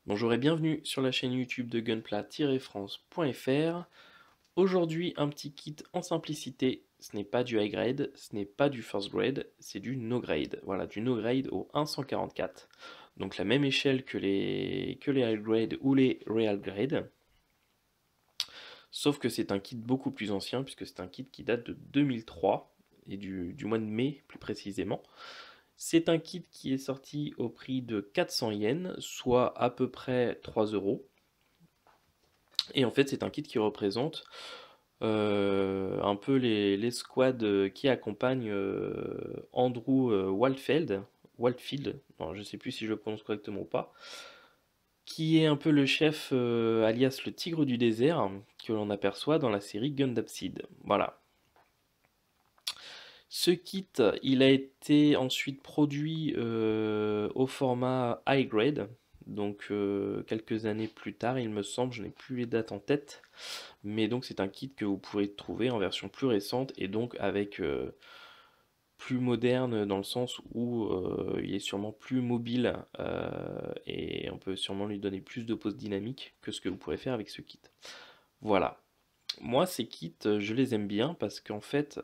Bonjour et bienvenue sur la chaîne YouTube de gunpla-france.fr. Aujourd'hui, un petit kit en simplicité. Ce n'est pas du high grade, ce n'est pas du first grade, c'est du no grade. Voilà, du no grade au 1/144. Donc la même échelle que les high grade ou les real grade. Sauf que c'est un kit beaucoup plus ancien puisque c'est un kit qui date de 2003 et du mois de mai plus précisément. C'est un kit qui est sorti au prix de 400 yens, soit à peu près 3 euros. Et en fait, c'est un kit qui représente un peu les squads qui accompagnent Andrew Waldfield, non, je sais plus si je le prononce correctement ou pas, qui est un peu le chef, alias le tigre du désert, que l'on aperçoit dans la série Gundam Seed. Voilà. Ce kit, il a été ensuite produit au format high grade, donc quelques années plus tard, il me semble, je n'ai plus les dates en tête, mais donc c'est un kit que vous pourrez trouver en version plus récente et donc avec plus moderne dans le sens où il est sûrement plus mobile et on peut sûrement lui donner plus de pose dynamique que ce que vous pourrez faire avec ce kit. Voilà. Moi, ces kits, je les aime bien parce qu'en fait,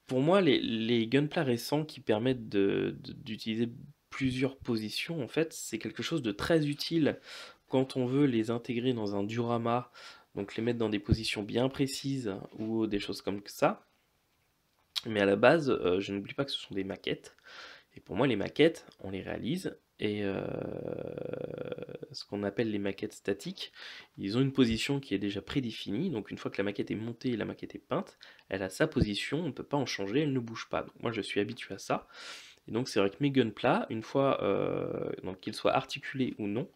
pour moi, les gunpla récents qui permettent d'utiliser plusieurs positions, en fait, c'est quelque chose de très utile quand on veut les intégrer dans un diorama, donc les mettre dans des positions bien précises ou des choses comme ça. Mais à la base, je n'oublie pas que ce sont des maquettes. Et pour moi, les maquettes, on les réalise. Et ce qu'on appelle les maquettes statiques, ils ont une position qui est déjà prédéfinie. Donc une fois que la maquette est montée et la maquette est peinte, elle a sa position, on ne peut pas en changer, elle ne bouge pas. Donc moi je suis habitué à ça. Et donc c'est vrai que mes gunpla, une fois donc qu'ils soient articulés ou non,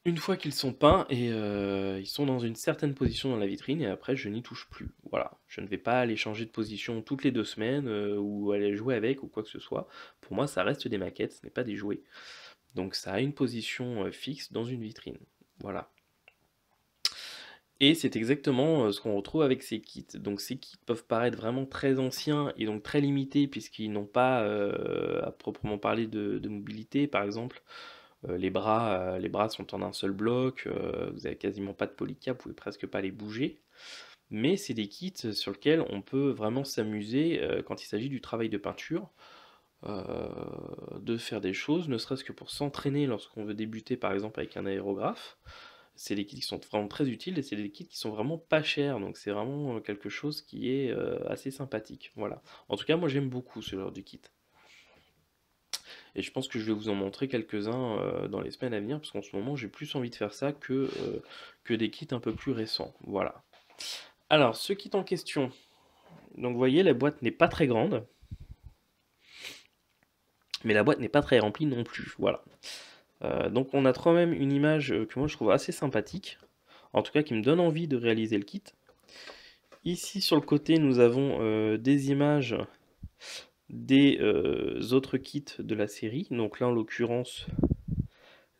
une fois qu'ils sont peints et ils sont dans une certaine position dans la vitrine et après je n'y touche plus. Voilà, je ne vais pas aller changer de position toutes les 2 semaines ou aller jouer avec ou quoi que ce soit. Pour moi ça reste des maquettes, ce n'est pas des jouets. Donc ça a une position fixe dans une vitrine. Voilà. Et c'est exactement ce qu'on retrouve avec ces kits. Donc ces kits peuvent paraître vraiment très anciens et donc très limités puisqu'ils n'ont pas à proprement parler de mobilité. Par exemple, les bras sont en un seul bloc, vous avez quasiment pas de polycap, vous pouvez presque pas les bouger. Mais c'est des kits sur lesquels on peut vraiment s'amuser quand il s'agit du travail de peinture, de faire des choses, ne serait-ce que pour s'entraîner lorsqu'on veut débuter par exemple avec un aérographe. C'est des kits qui sont vraiment très utiles et c'est des kits qui sont vraiment pas chers, donc c'est vraiment quelque chose qui est assez sympathique. Voilà. En tout cas, moi j'aime beaucoup ce genre de kit. Et je pense que je vais vous en montrer quelques-uns dans les semaines à venir, parce qu'en ce moment j'ai plus envie de faire ça que des kits un peu plus récents. Voilà. Alors, ce kit en question, donc vous voyez, la boîte n'est pas très grande, mais la boîte n'est pas très remplie non plus. Voilà. Donc on a quand même une image que moi je trouve assez sympathique, en tout cas qui me donne envie de réaliser le kit. Ici sur le côté nous avons des images des autres kits de la série, donc là en l'occurrence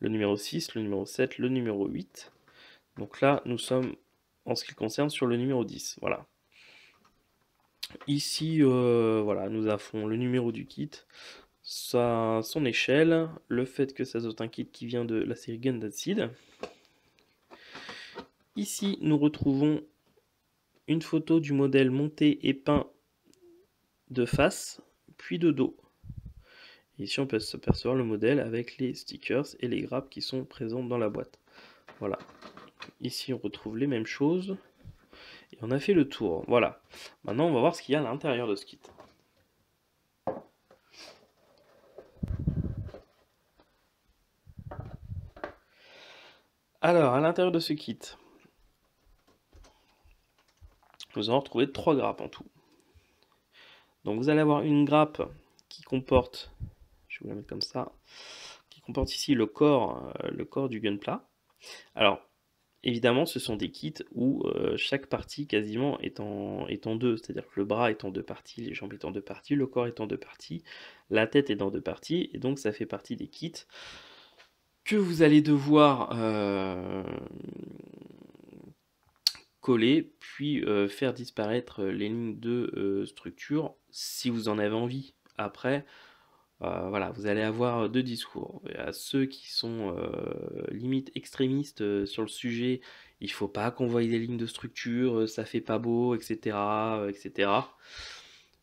le numéro 6, le numéro 7, le numéro 8. Donc là nous sommes en ce qui concerne sur le numéro 10, voilà. Ici voilà, nous avons le numéro du kit, son échelle, le fait que ça soit un kit qui vient de la série Gundam Seed. Ici nous retrouvons une photo du modèle monté et peint de face, puis de dos. Ici, on peut s'apercevoir le modèle avec les stickers et les grappes qui sont présentes dans la boîte. Voilà. Ici, on retrouve les mêmes choses. Et on a fait le tour. Voilà. Maintenant, on va voir ce qu'il y a à l'intérieur de ce kit. Alors, à l'intérieur de ce kit, nous allons retrouver 3 grappes en tout. Donc, vous allez avoir une grappe qui comporte, je vais vous la mettre comme ça, qui comporte ici le corps du gunpla. Alors, évidemment, ce sont des kits où chaque partie quasiment est en deux, c'est-à-dire que le bras est en deux parties, les jambes est en deux parties, le corps est en deux parties, la tête est en deux parties, et donc ça fait partie des kits que vous allez devoir coller, puis faire disparaître les lignes de structure si vous en avez envie. Après, Voilà, vous allez avoir deux discours. Il y a ceux qui sont limite extrémistes sur le sujet, il faut pas qu'on voie des lignes de structure, ça fait pas beau, etc., etc.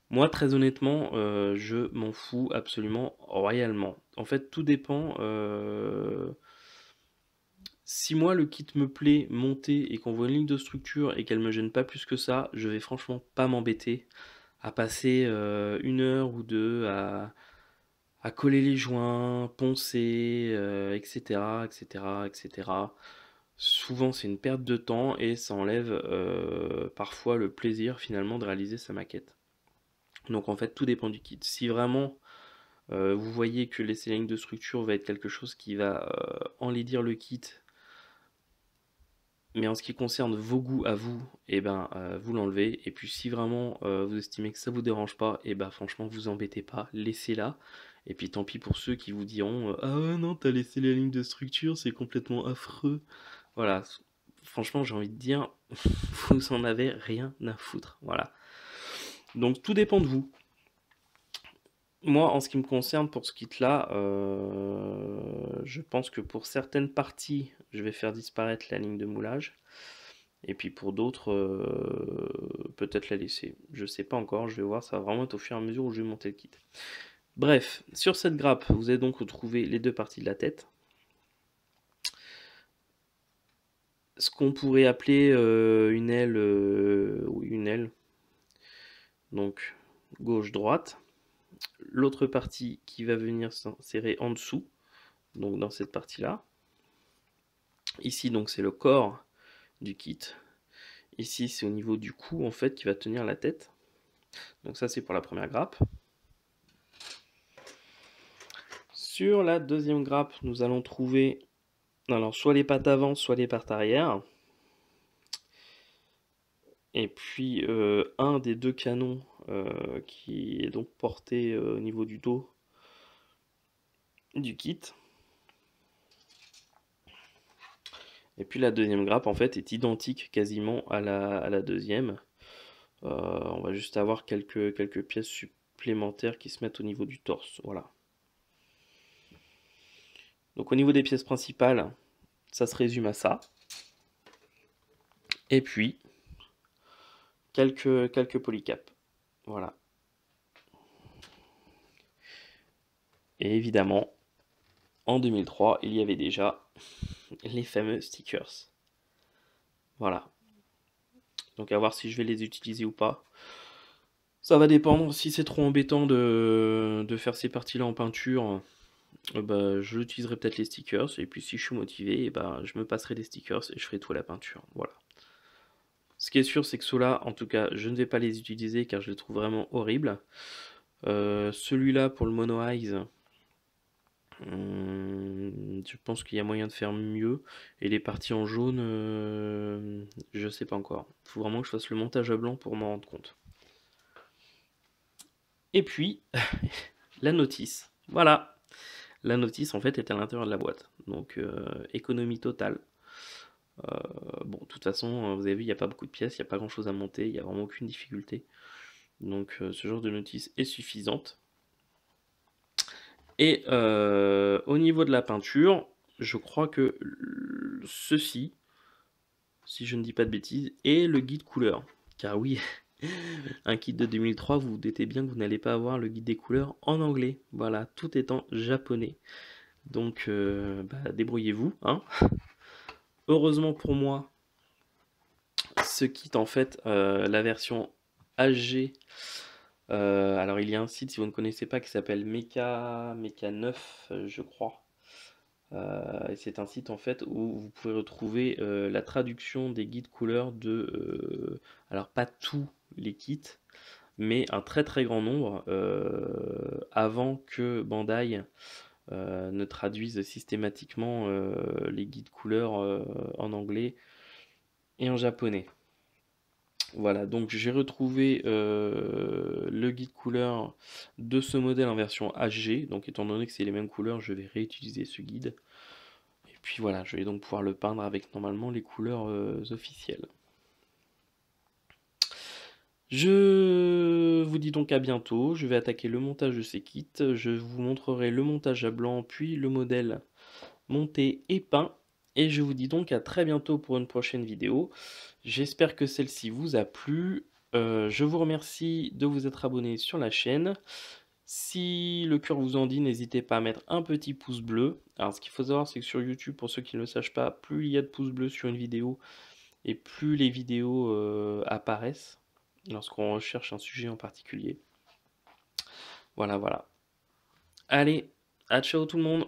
Moi, très honnêtement, je m'en fous absolument royalement. En fait, tout dépend. Si moi le kit me plaît, monter et qu'on voit une ligne de structure et qu'elle me gêne pas plus que ça, je vais franchement pas m'embêter à passer 1 heure ou deux à coller les joints, poncer, etc., etc., etc. Souvent, c'est une perte de temps et ça enlève parfois le plaisir finalement de réaliser sa maquette. Donc en fait, tout dépend du kit. Si vraiment vous voyez que laisser la ligne de structure va être quelque chose qui va enlaidir le kit, mais en ce qui concerne vos goûts à vous, et ben vous l'enlevez. Et puis si vraiment vous estimez que ça vous dérange pas, et ben franchement vous embêtez pas, laissez-la. Et puis tant pis pour ceux qui vous diront ah ouais non t'as laissé la ligne de structure, c'est complètement affreux. Voilà, franchement j'ai envie de dire vous en avez rien à foutre. Voilà. Donc tout dépend de vous. Moi, en ce qui me concerne, pour ce kit-là, je pense que pour certaines parties, je vais faire disparaître la ligne de moulage. Et puis pour d'autres, peut-être la laisser. Je sais pas encore, je vais voir, ça va vraiment être au fur et à mesure où je vais monter le kit. Bref, sur cette grappe, vous allez donc retrouver les deux parties de la tête. Ce qu'on pourrait appeler une aile, oui, une aile. Donc gauche-droite. L'autre partie qui va venir s'insérer en dessous, donc dans cette partie-là. Ici, donc c'est le corps du kit. Ici, c'est au niveau du cou en fait qui va tenir la tête. Donc ça, c'est pour la première grappe. Sur la deuxième grappe, nous allons trouver alors soit les pattes avant, soit les pattes arrière. Et puis un des deux canons qui est donc porté au niveau du dos du kit. Et puis la deuxième grappe en fait est identique quasiment à la deuxième. On va juste avoir quelques pièces supplémentaires qui se mettent au niveau du torse. Voilà. Donc au niveau des pièces principales, ça se résume à ça. Et puis quelques polycaps. Voilà. Et évidemment, en 2003, il y avait déjà les fameux stickers. Voilà. Donc à voir si je vais les utiliser ou pas. Ça va dépendre. Si c'est trop embêtant de faire ces parties-là en peinture, bah, je utiliserai peut-être les stickers. Et puis si je suis motivé, bah, je me passerai des stickers et je ferai tout à la peinture. Voilà. Ce qui est sûr, c'est que ceux-là, en tout cas, je ne vais pas les utiliser car je les trouve vraiment horribles. Celui-là pour le Mono Eyes, je pense qu'il y a moyen de faire mieux. Et les parties en jaune, je sais pas encore. Il faut vraiment que je fasse le montage à blanc pour m'en rendre compte. Et puis, la notice. Voilà. La notice, en fait, est à l'intérieur de la boîte. Donc, économie totale. Bon, de toute façon, vous avez vu, il n'y a pas beaucoup de pièces, il n'y a pas grand-chose à monter, il n'y a vraiment aucune difficulté. Donc, ce genre de notice est suffisante. Et au niveau de la peinture, je crois que ceci, si je ne dis pas de bêtises, est le guide couleur. Car oui, un kit de 2003, vous vous doutez bien que vous n'allez pas avoir le guide des couleurs en anglais. Voilà, tout est en japonais. Donc, bah, débrouillez-vous, hein. Heureusement pour moi, ce kit, en fait, la version HG. Alors, il y a un site, si vous ne connaissez pas, qui s'appelle Mecha 9, je crois. Et c'est un site en fait où vous pouvez retrouver la traduction des guides couleurs de, alors pas tous les kits, mais un très très grand nombre avant que Bandai ne traduise systématiquement les guides couleurs en anglais et en japonais. Voilà, donc j'ai retrouvé le guide couleur de ce modèle en version HG, donc étant donné que c'est les mêmes couleurs, je vais réutiliser ce guide. Et puis voilà, je vais donc pouvoir le peindre avec normalement les couleurs officielles. Je vous dis donc à bientôt, je vais attaquer le montage de ces kits, je vous montrerai le montage à blanc, puis le modèle monté et peint, et je vous dis donc à très bientôt pour une prochaine vidéo. J'espère que celle-ci vous a plu, je vous remercie de vous être abonné sur la chaîne. Si le cœur vous en dit, n'hésitez pas à mettre un petit pouce bleu. Alors ce qu'il faut savoir, c'est que sur YouTube, pour ceux qui ne le sachent pas, plus il y a de pouces bleus sur une vidéo, et plus les vidéos apparaissent lorsqu'on recherche un sujet en particulier. Voilà, voilà. Allez, à ciao tout le monde!